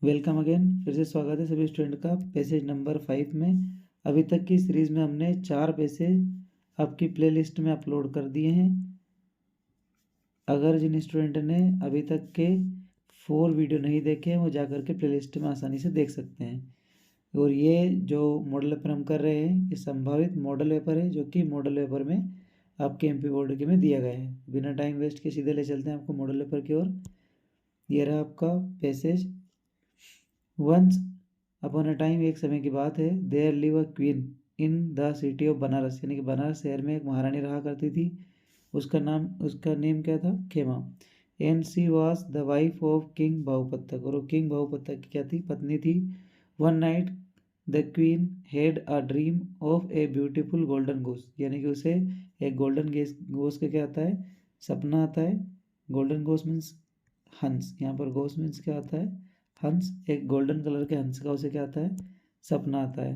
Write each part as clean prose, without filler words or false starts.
Welcome again. फिर से स्वागत है सभी स्टूडेंट का पैसेज नंबर 5 में। अभी तक की सीरीज़ में हमने 4 पैसेज आपकी प्लेलिस्ट में अपलोड कर दिए हैं। अगर जिन स्टूडेंट ने अभी तक के 4 वीडियो नहीं देखे हैं वो जाकर के प्लेलिस्ट में आसानी से देख सकते हैं। और ये जो मॉडल पेपर हम कर रहे हैं ये संभावित मॉडल पेपर है, जो कि मॉडल पेपर में आपके एमपी बोर्ड के में दिया गया है। बिना टाइम वेस्ट के सीधे ले चलते हैं आपको मॉडल पेपर की ओर। ये रहा आपका passage. Once upon a time, एक समय की बात है, there live a queen in the city of Banaras, यानी कि बनारस शहर में एक महारानी रहा करती थी। उसका नेम क्या था? Khema. And she was the wife of king Bahuputtaka, और वो किंग बहुपतक की क्या थी? पत्नी थी। One night the queen had a dream of a beautiful golden goose, यानी कि उसे एक गोल्डन गोस का क्या आता है? सपना आता है। गोल्डन गोस मीन्स हंस, यहाँ पर गोस मीन्स क्या आता है? हंस। एक गोल्डन कलर के हंस का उसे क्या आता है? सपना आता है।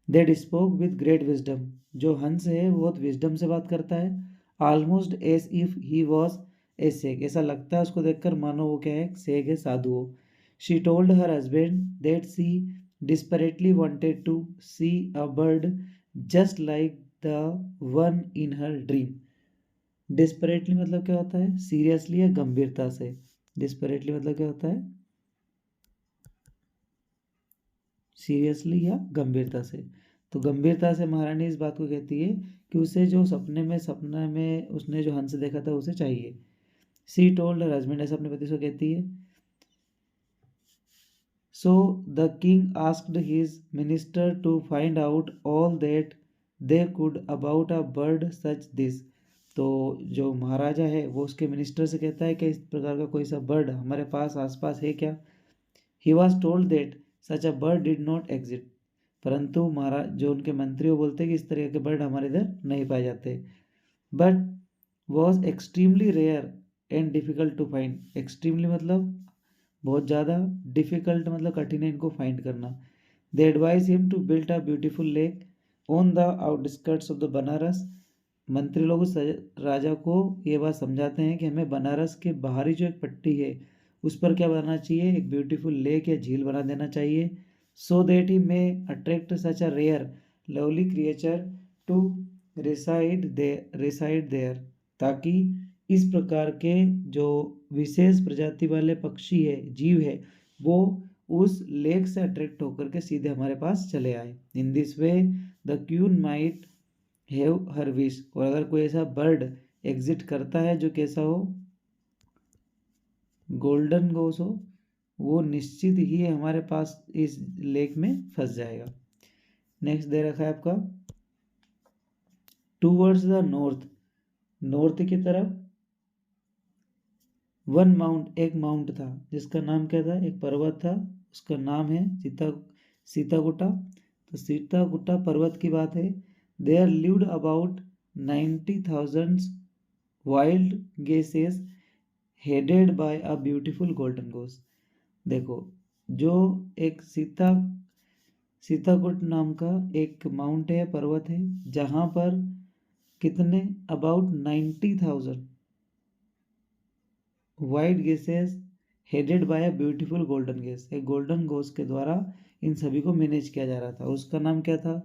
That spoke with great wisdom, जो हंस है वो बहुत विजडम से बात करता है। Almost as if he was a sage, ऐसा लगता है उसको देखकर मानो वो क्या है? सेग है, साधु हो। She told her husband that she desperately wanted to see a bird just like the one in her dream. Desperately मतलब क्या होता है? सीरियसली या गंभीरता से। डिस्परेटली मतलब क्या होता है? सीरियसली या गंभीरता से। तो गंभीरता से महारानी इस बात को कहती है कि उसे जो सपने में उसने जो हंस देखा था उसे चाहिए। सी टोल्ड हर हस्बैंड, ऐसा अपने पति से कहती है। So the king asked his minister to find out all that they could about a bird such this. तो जो महाराजा है वो उसके मिनिस्टर से कहता है कि इस प्रकार का कोई सा बर्ड हमारे पास आसपास है क्या? He was told that such a bird did not exist, परंतु महाराज जो उनके मंत्री वो बोलते हैं कि इस तरह के बर्ड हमारे इधर नहीं पाए जाते। But was extremely rare and difficult to find. Extremely मतलब बहुत ज़्यादा, डिफ़िकल्ट मतलब कठिन है इनको फाइंड करना। They advise him to build a beautiful lake on the outskirts of the Banaras. मंत्री लोग उस राजा को ये बात समझाते हैं कि हमें बनारस के बाहरी जो एक पट्टी है उस पर क्या बनाना चाहिए? एक ब्यूटीफुल लेक या झील बना देना चाहिए। So that he may attract such a rare lovely creature to reside there, ताकि इस प्रकार के जो विशेष प्रजाति वाले पक्षी है, जीव है, वो उस लेक से अट्रैक्ट होकर के सीधे हमारे पास चले आए। In this way the queen might have her wish, और अगर कोई ऐसा बर्ड एग्जिट करता है जो कैसा हो? गोल्डन गोस हो, वो निश्चित ही हमारे पास इस लेक में फंस जाएगा। नेक्स्ट दे रखा है आपका टूवर्ड्स द नॉर्थ, नॉर्थ की तरफ। वन माउंट, एक माउंट था जिसका नाम क्या था? एक पर्वत था, उसका नाम है सीताकुटा। तो सीताकुटा पर्वत की बात है। There lived about 90,000 wild geese headed by a beautiful golden goose. देखो, जो एक सीताकुट नाम का एक माउंट है, पर्वत है, जहाँ पर कितने? About 90,000 white geese headed by a beautiful golden goose, एक गोल्डन गोस के द्वारा इन सभी को मैनेज किया जा रहा था। उसका नाम क्या था?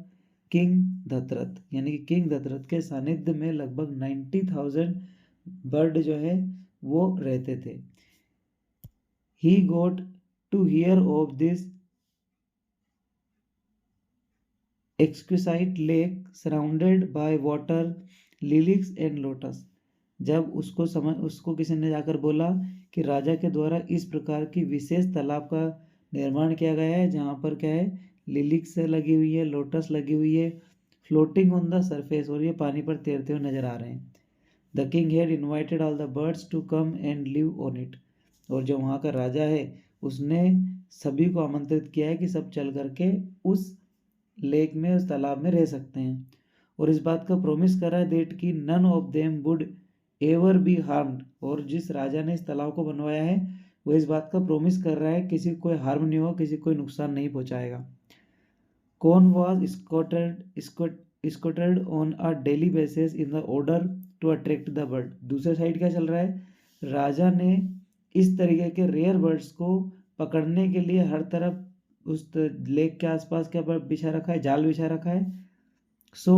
किंग दशरथ, यानी कि किंग दशरथ के सानिध्य में लगभग 90,000 बर्ड जो है वो रहते थे। He got to hear of this exquisite lake surrounded by water lilies and lotus. जब उसको किसी ने जाकर बोला कि राजा के द्वारा इस प्रकार की विशेष तालाब का निर्माण किया गया है जहाँ पर क्या है? लिलिक्स लगी हुई है, लोटस लगी हुई है, फ्लोटिंग ऑन द सरफेस, और ये पानी पर तैरते हुए नजर आ रहे हैं। The king had invited all the birds to come and live on it, और जो वहाँ का राजा है उसने सभी को आमंत्रित किया है कि सब चल करके उस लेक में, उस तालाब में रह सकते हैं। और इस बात का प्रॉमिस कर रहा है दैट कि none of them would ever be harmed, और जिस राजा ने इस तालाब को बनवाया है वो इस बात का प्रॉमिस कर रहा है किसी को कोई हार्म नहीं हो, किसी को कोई नुकसान नहीं पहुंचाएगा। Corn was scattered on a daily basis in the order to attract the bird. दूसरे साइड क्या चल रहा है? राजा ने इस तरीके के रेयर बर्ड्स को पकड़ने के लिए हर तरफ उस लेक के आसपास क्या बिछा रखा है, जाल बिछा रखा है। So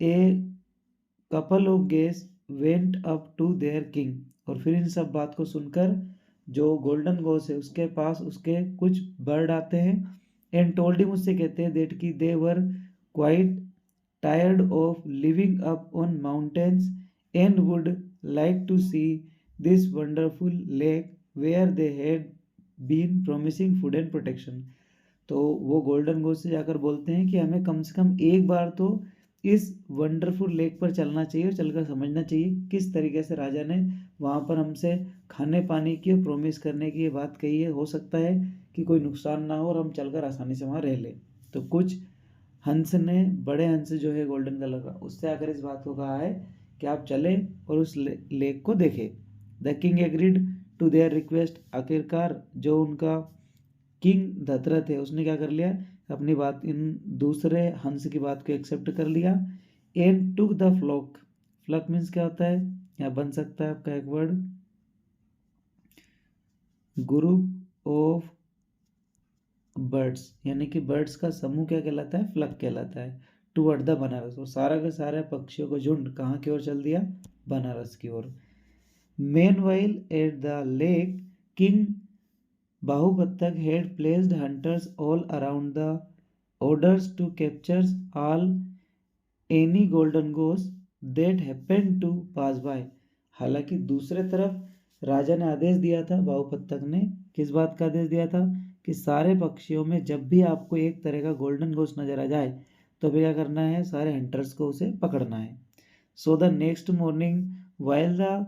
a couple of geese went up to their king, और फिर इन सब बात को सुनकर जो गोल्डन गोस है उसके पास उसके कुछ बर्ड आते हैं। एंड टोल्ड हिम, उससे कहते हैं दैट कि they were quite tired of living up on mountains and would like to see this wonderful lake where they had been promising food and protection। तो वो गोल्डन गोस्ट से जाकर बोलते हैं कि हमें कम से कम एक बार तो इस वंडरफुल लेक पर चलना चाहिए और चलकर समझना चाहिए किस तरीके से राजा ने वहाँ पर हमसे खाने पानी की और प्रॉमिस करने की ये बात कही है। हो सकता है कि कोई नुकसान ना हो और हम चलकर आसानी से वहाँ रह लें। तो कुछ हंस ने, बड़े हंस जो है गोल्डन कलर का, उससे आकर इस बात को कहा है कि आप चले और उस लेक को देखें। The king agreed to their request. आखिरकार जो उनका किंग दशरथ है उसने क्या कर लिया, अपनी बात, इन दूसरे हंस की बात को एक्सेप्ट कर लिया। And took the flock. Flock means क्या होता है, यहाँ बन सकता है आपका एक वर्ड, ग्रुप ऑफ बर्ड्स, यानी कि बर्ड्स का समूह क्या कहलाता है, फ्लक कहलाता है। टुवर्ड द बनारस, और सारा के सारे पक्षियों को झुंड कहाँ की ओर चल दिया, बनारस की ओर। Meanwhile at the lake king Bahuputtaka had placed hunters all around the orders to capture all any golden goose that happened to pass by। हालांकि दूसरे तरफ राजा ने आदेश दिया था, बाहुपतक ने किस बात का आदेश दिया था कि सारे पक्षियों में जब भी आपको एक तरह का गोल्डन गोस नजर आ जाए तो भी क्या करना है, सारे हंटर्स को उसे पकड़ना है। So the next morning while the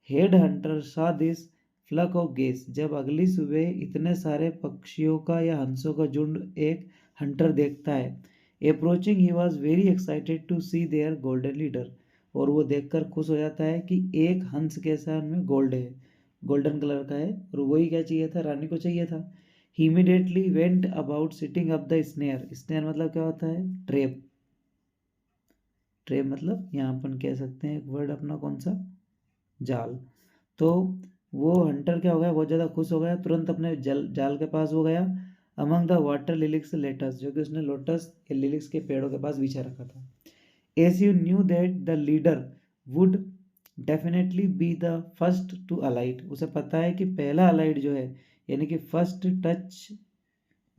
head Hunter सा दिस फ्लक ऑफ गेस, जब अगली सुबह इतने सारे पक्षियों का या हंसों का झुंड एक हंटर देखता है, approaching he was very excited to see their golden leader, और वो देखकर खुश हो जाता है कि एक हंस के साथ में गोल्ड है, गोल्डन कलर का है, और वही क्या चाहिए था, रानी को चाहिए था। He immediately went about setting up the snare. Snare मतलब क्या होता है, ट्रेप। ट्रेप मतलब यहाँ अपन कह सकते हैं एक वर्ड अपना कौन सा, जाल। तो वो हंटर क्या हो गया, बहुत ज़्यादा खुश हो गया, तुरंत अपने जाल के पास वो गया। अमंग द वाटर लिलिक्स लेटस, जो कि उसने लोटस या लिलिक्स के पेड़ों के पास बिछा रखा था। As you knew that the leader would definitely be the first to alight, उसे पता है कि पहला अलाइट जो है, यानी कि फर्स्ट टच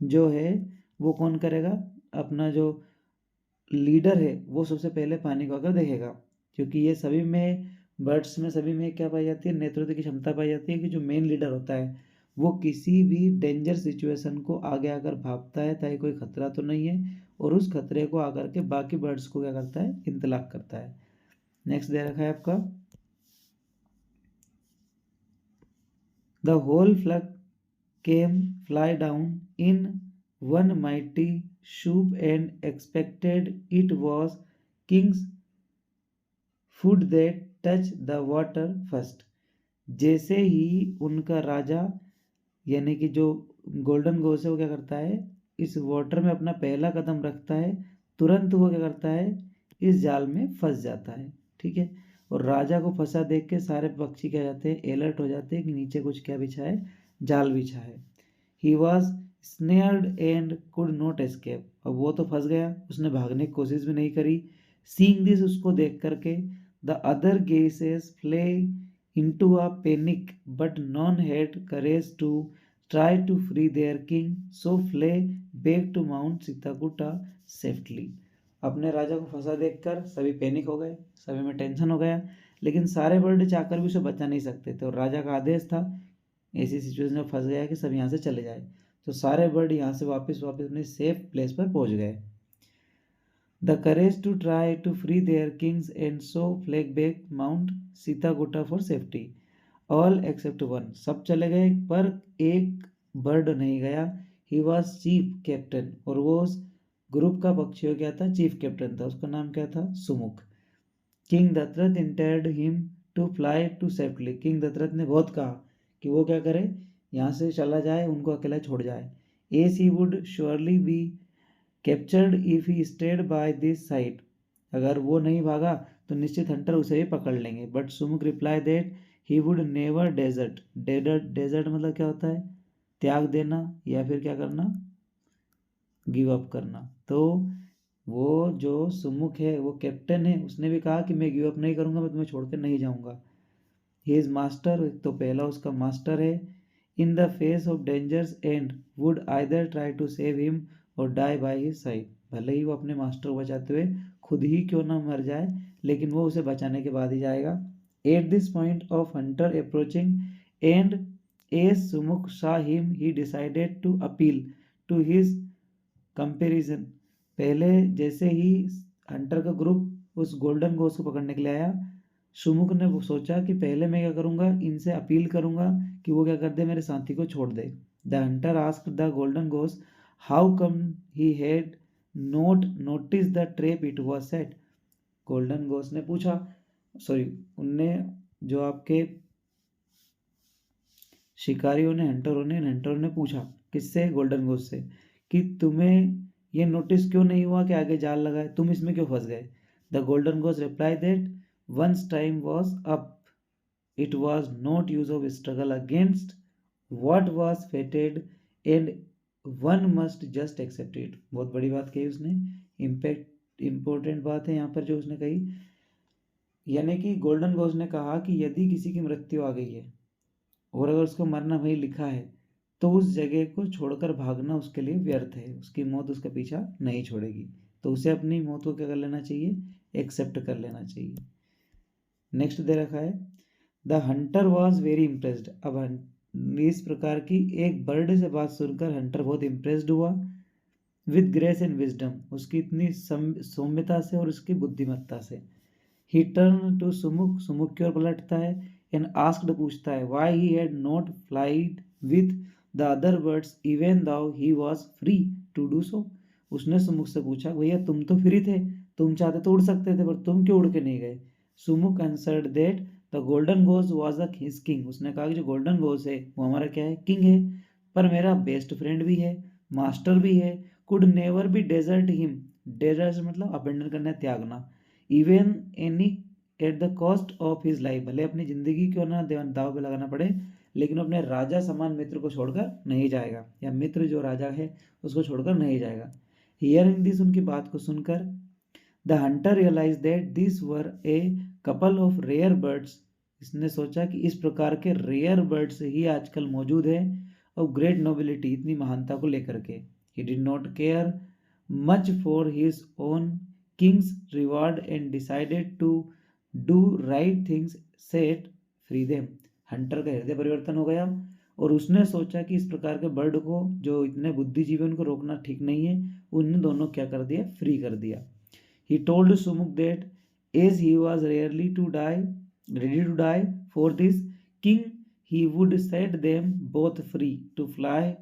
जो है वो कौन करेगा, अपना जो लीडर है वो सबसे पहले पानी को आकर देखेगा। क्योंकि ये सभी में, बर्ड्स में सभी में क्या पाई जाती है, नेतृत्व की क्षमता पाई जाती है कि जो मेन लीडर होता है वो किसी भी डेंजर सिचुएशन को आगे आकर भापता है ताकि कोई खतरा तो नहीं है, और उस खतरे को आकर के बाकी बर्ड्स को क्या करता है, इंतलाक करता है। नेक्स्ट दे रखा है आपका, the whole flock came fly down in one mighty swoop and expected it was king's food that touch the water first. जैसे ही उनका राजा, यानी कि जो गोल्डन गोस है, वो क्या करता है, इस वाटर में अपना पहला कदम रखता है, तुरंत वो क्या करता है, इस जाल में फंस जाता है। ठीक है, और राजा को फंसा देख के सारे पक्षी क्या जाते हैं, अलर्ट हो जाते हैं कि नीचे कुछ क्या बिछा है, जाल बिछा है। He was snared and could not escape, अब वो तो फंस गया, उसने भागने की कोशिश भी नहीं करी। सीइंग दिस, उसको देख करके the other guesses Phule into a panic, but none had courage to try to free their king, so flee back to Mount Sitakuta safely। अपने राजा को फंसा देखकर सभी पैनिक हो गए, सभी में टेंशन हो गया, लेकिन सारे बर्ड चाहकर भी उसे बचा नहीं सकते थे, और राजा का आदेश था, ऐसी सिचुएशन में फंस गया कि सब यहाँ से चले जाए। तो सारे बर्ड यहाँ से वापस अपने सेफ प्लेस पर पहुँच गए। The courage to try to free their kings and so fled back Mount Sitagutta for safety, all except one। सब चले गए पर एक बर्ड नहीं गया। He was chief captain, और वो उस ग्रुप का पक्षियों क्या था, चीफ कैप्टन था, उसका नाम क्या था, Sumukha. King Dasharath entreated him to fly to safely, king Dasharath ने बहुत कहा कि वो क्या करे, यहाँ से चला जाए, उनको अकेला छोड़ जाए। As he would surely be captured if he stayed by this side, अगर वो नहीं भागा तो निश्चित हंटर उसे भी पकड़ लेंगे। But Sumukha reply that he would never desert. Desert मतलब क्या होता है, त्याग देना या फिर क्या करना, गिव अप करना। तो वो जो सुमुख है, वो कैप्टन है, उसने भी कहा कि मैं गिव अप नहीं करूँगा, मैं तुम्हें छोड़कर नहीं जाऊँगा। ही इज मास्टर, तो पहला उसका मास्टर है। In the face of dangers and would either try to save him और डाई बाय हिज साइड। भले ही वो अपने मास्टर को बचाते हुए खुद ही क्यों ना मर जाए, लेकिन वो उसे बचाने के बाद ही जाएगा। At this point of hunter approaching and as Sumukha saw him, he decided to appeal to his comparison. पहले जैसे ही हंटर का ग्रुप उस गोल्डन गोस को पकड़ने के लिए आया, सुमुख ने वो सोचा कि पहले मैं क्या करूँगा, इनसे अपील करूँगा कि वो क्या कर दे, मेरे साथी को छोड़ दे। The hunter asked the golden goose how come he had not noticed the trap it was set. Golden goose ने पूछा, सॉरी, उनने जो आपके शिकारियों ने, हंटरों ने पूछा किससे, गोल्डन गोस से, कि तुम्हें ये नोटिस क्यों नहीं हुआ कि आगे जाल लगा है, तुम इसमें क्यों फंस गए। The golden goose reply that once time was up, it was not use of struggle against what was fated and one must just accept it. बहुत बड़ी बात कही उसने, इम्पोर्टेंट बात है यहाँ पर जो उसने कही, यानी कि गोल्डन गोस ने कहा कि यदि किसी की मृत्यु आ गई है और अगर उसको मरना वही लिखा है, तो उस जगह को छोड़कर भागना उसके लिए व्यर्थ है, उसकी मौत उसका पीछा नहीं छोड़ेगी। तो उसे अपनी मौत को क्या कर लेना चाहिए, एक्सेप्ट कर लेना चाहिए। नेक्स्ट दे रखा है, the Hunter was very impressed. अब इस प्रकार की एक बर्ड से बात सुनकर हंटर बहुत इम्प्रेस्ड हुआ। विद ग्रेस एंड विजडम, उसकी इतनी सौम्यता से और उसकी बुद्धिमत्ता से। ही टर्न टू सुमुख, सुमुख की ओर पलटता है, एंड आस्क्ड, पूछता है, why he had not flied with the other birds even though he was free to do so. उसने सुमुख से पूछा, भैया तुम तो फ्री थे, तुम चाहते तो उड़ सकते थे, पर तुम क्यों उड़ के नहीं गए। Sumukha answered that the golden goose was the his king. उसने कहा कि जो गोल्डन गोस है वो हमारा क्या है, किंग है, पर मेरा बेस्ट फ्रेंड भी है, मास्टर भी है, could never be desert him. Desert मतलब अबेंडन करना, त्यागना, even any at the cost of his life, भले अपनी जिंदगी क्यों ना दाव पे लगाना पड़े, लेकिन अपने राजा समान मित्र को छोड़कर नहीं जाएगा, या मित्र जो राजा है उसको छोड़कर नहीं जाएगा। हियरिंग दिस, उनकी बात को सुनकर, the hunter realize that this were a couple of rare birds. इसने सोचा कि इस प्रकार के रेयर बर्ड्स ही आजकल मौजूद है, ऑफ ग्रेट नोबिलिटी, इतनी महानता को लेकर के। He did not care much for his own king's reward and decided to do right things, set free them. Hunter का हृदय परिवर्तन हो गया और उसने सोचा कि इस प्रकार के बर्ड को, जो इतने बुद्धिजीवी, उनको रोकना ठीक नहीं है, उन दोनों क्या कर दिया, फ्री कर दिया। He told Sumukha that as he was rarely to die, ready to die for this king, he would set them both free to fly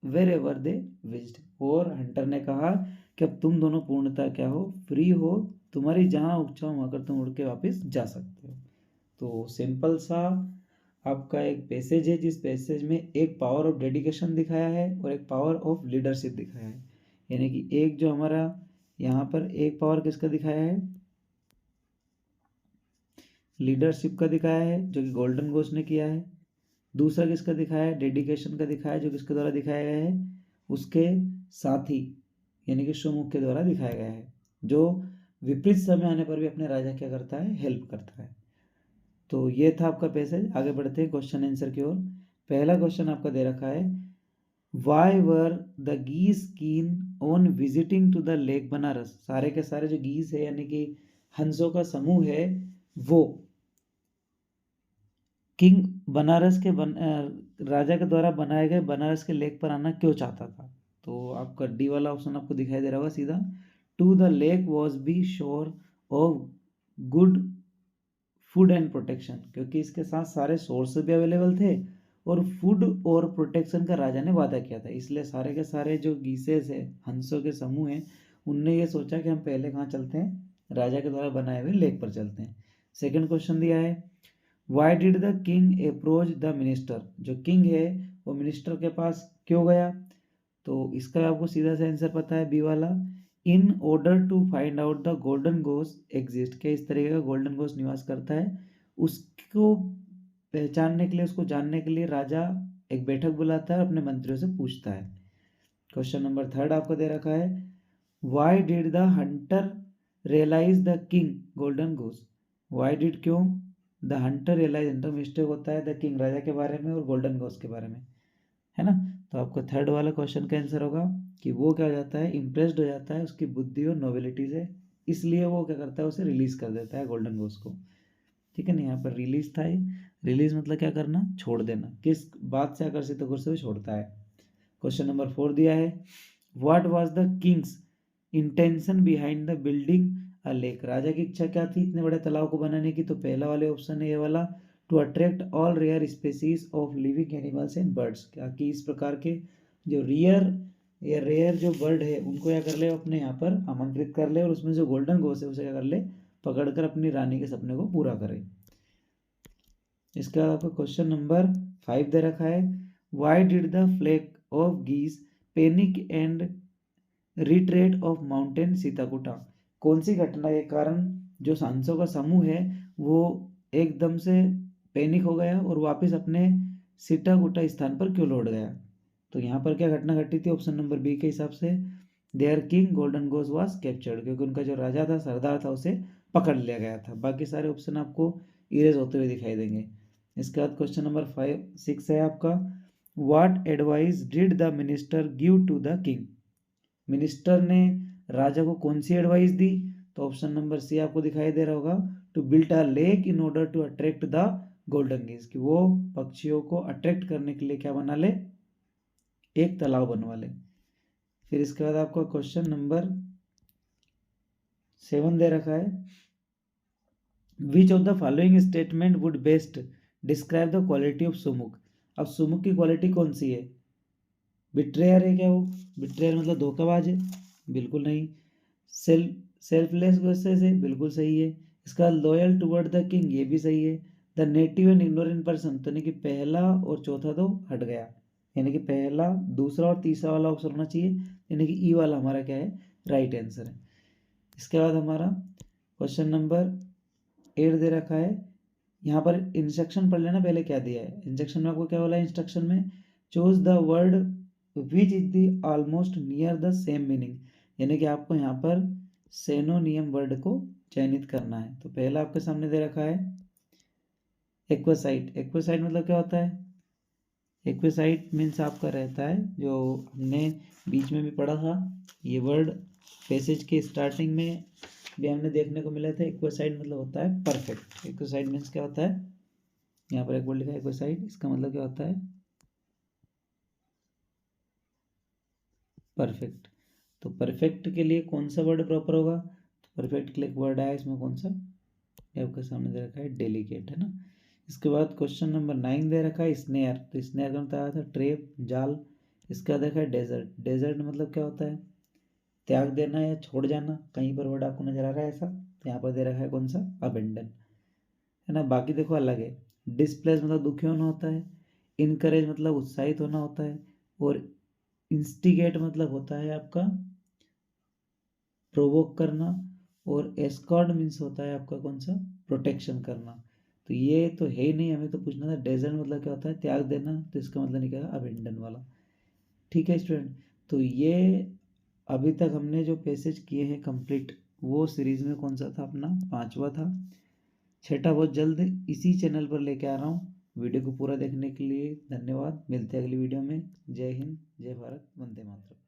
wherever they wished. और हंटर ने कहा कि अब तुम दोनों पूर्णतः क्या हो, फ्री हो, तुम्हारी जहाँ इच्छा वहाँ कर तुम उड़ के वापस जा सकते हो। तो सिंपल सा आपका एक पैसेज है, जिस पैसेज में एक पावर ऑफ डेडिकेशन दिखाया है और एक पावर ऑफ लीडरशिप दिखाया है। यानी कि एक जो हमारा यहाँ पर एक पावर किसका दिखाया है, लीडरशिप का दिखाया है, जो कि गोल्डन गोस ने किया है। दूसरा किसका दिखाया है, डेडिकेशन का दिखाया है, जो किसके द्वारा दिखाया गया है, उसके साथी यानी कि सुमुख के द्वारा दिखाया गया है, जो विपरीत समय आने पर भी अपने राजा क्या करता है, हेल्प करता है। तो ये था आपका पैसेज। आगे बढ़ते हैं क्वेश्चन आंसर की ओर। पहला क्वेश्चन आपका दे रखा है, why were the geese keen on visiting to the lake Banaras. सारे के सारे जो गीस है यानी कि हंसों का समूह है, वो किंग बनारस के राजा के द्वारा बनाए गए बनारस के लेक पर आना क्यों चाहता था। तो आपका डी वाला ऑप्शन आपको दिखाई दे रहा होगा सीधा, to the lake was be sure of good food and protection, क्योंकि इसके साथ सारे सोर्स भी अवेलेबल थे और फूड और प्रोटेक्शन का राजा ने वादा किया था। इसलिए सारे के सारे जो गीसेस है, हंसों के समूह हैं, उनने ये सोचा कि हम पहले कहाँ चलते हैं, राजा के द्वारा बनाए हुए लेक पर चलते हैं। सेकंड क्वेश्चन दिया है, why did the king approach the minister. जो किंग है वो मिनिस्टर के पास क्यों गया, तो इसका आपको सीधा सा आंसर पता है, बी वाला, in order to find out the golden goose exist. क्या इस तरीके का गोल्डन गोस निवास करता है, उसको पहचानने के लिए, उसको जानने के लिए राजा एक बैठक बुलाता है और अपने मंत्रियों से पूछता है। क्वेश्चन नंबर 3 आपको दे रखा है, why did the hunter realize the king golden goose. Why did, क्यों, the hunter realize, hunter mistake होता है द किंग राजा के बारे में और गोल्डन गोस के बारे में, है ना। तो आपका थर्ड वाला क्वेश्चन का आंसर होगा कि वो क्या हो जाता है, इम्प्रेस्ड हो जाता है उसकी बुद्धि और नोबिलिटी से, इसलिए वो क्या करता है, उसे रिलीज कर देता है गोल्डन गोस को। ठीक है ना, यहाँ पर रिलीज था, रिलीज मतलब क्या करना, छोड़ देना, किस बात से आकर्षित होकर से वो छोड़ता है। क्वेश्चन नंबर 4 दिया है, what was the king's intention behind the building a lake. राजा की इच्छा क्या थी इतने बड़े तालाब को बनाने की, तो पहला वाले ऑप्शन है ये वाला, to attract all rare species of living animals and birds, क्या कि इस प्रकार के जो रेयर जो बर्ड है उनको क्या कर ले, अपने यहाँ पर आमंत्रित कर ले, और उसमें जो गोल्डन गोस है उसे क्या कर ले, पकड़कर अपनी रानी के सपने को पूरा करे। इसके बाद आपका क्वेश्चन नंबर 5 दे रखा है, why did the flock of geese panic and retreat of mountain Chittakuta. कौन सी घटना के कारण जो सांसों का समूह है वो एकदम से पैनिक हो गया और वापस अपने सीताकुटा स्थान पर क्यों लौट गया। तो यहाँ पर क्या घटना घटी थी, ऑप्शन नंबर बी के हिसाब से, there king golden goose was captured, क्योंकि उनका जो राजा था, सरदार था, उसे पकड़ लिया गया था। बाकी सारे ऑप्शन आपको इरेज होते हुए दिखाई देंगे। इसके बाद क्वेश्चन नंबर 6 है आपका, what advice did the minister give to the king. Minister ने राजा को कौन सी एडवाइस दी, तो ऑप्शन नंबर सी आपको दिखाई दे रहा होगा, to build a lake in order to attract the golden geese, कि वो पक्षियों को अट्रैक्ट करने के लिए क्या बना ले, एक तालाब बनवा ले। फिर इसके बाद आपका क्वेश्चन नंबर 7 दे रखा है, which of the following statement would best describe the quality of Sumukha. अब सुमुख की क्वालिटी कौन सी है, बिट्रेयर है क्या वो, बिट्रेयर मतलब धोखाबाज है, बिल्कुल नहीं। सेल्फलेस है, बिल्कुल सही है। इसका लॉयल टुवर्ड द किंग, ये भी सही है। The native and ignorant person, तो यानी कि पहला और चौथा तो हट गया, यानी कि पहला, दूसरा और तीसरा वाला ऑप्शन होना चाहिए, यानी कि ई वाला हमारा क्या है, राइट आंसर है। इसके बाद हमारा क्वेश्चन नंबर 8 दे रखा है, यहाँ पर इंस्ट्रक्शन पढ़ लेना पहले क्या दिया है। इंस्ट्रक्शन में आपको क्या बोला है, इंस्ट्रक्शन में choose the word which is the almost near the same meaning, यानी कि आपको यहाँ पर सेनोनियम वर्ड को चयनित करना है। तो पहला आपके सामने दे रखा है एक्वेसाइट। एक्वेसाइट मतलब क्या होता है, एक्वेसाइट मीन्स आपका रहता है, जो हमने बीच में भी पढ़ा था, ये वर्ड पैसेज के स्टार्टिंग में भी हमने देखने को मिला था। एक्वेसाइट मतलब होता है परफेक्ट। एक्वेसाइट मीन्स क्या होता है, यहाँ पर एक वर्ड लिखा है एक्वेसाइट, इसका मतलब क्या होता है, परफेक्ट। तो परफेक्ट के लिए कौन सा वर्ड प्रॉपर होगा, तो परफेक्ट के लिए एक वर्ड आया, इसमें कौन सा, आपके सामने दे रखा है डेलिकेट, है ना। इसके बाद क्वेश्चन नंबर 9 दे रखा है स्नेयर। तो स्नेयर का मतलब आया था ट्रेप, जाल। इसका देखा है डेजर्ट। डेजर्ट मतलब क्या होता है, त्याग देना या छोड़ जाना, कहीं पर वर्ड आपको नजर आ रहा है ऐसा, तो यहाँ पर दे रखा है कौन सा, अबेंडन, है ना। बाकी देखो अलग है, डिस्प्लेस मतलब दुखी होना होता है, इनकरेज मतलब उत्साहित होना होता है, और इंस्टिगेट मतलब होता है आपका प्रोवोक करना, और एस्कॉर्ट मीन्स होता है आपका कौन सा, प्रोटेक्शन करना। तो ये तो है ही नहीं, हमें तो पूछना था डेजर्ट मतलब क्या होता है, त्याग देना, तो इसका मतलब निकला अबेंडन वाला। ठीक है स्टूडेंट, तो ये अभी तक हमने जो पैसेज किए हैं कंप्लीट, वो सीरीज में कौन सा था, अपना 5वां था। छठा बहुत जल्द इसी चैनल पर लेके आ रहा हूँ। वीडियो को पूरा देखने के लिए धन्यवाद, मिलते हैं अगली वीडियो में। जय हिंद, जय भारत, वंदे मातरम।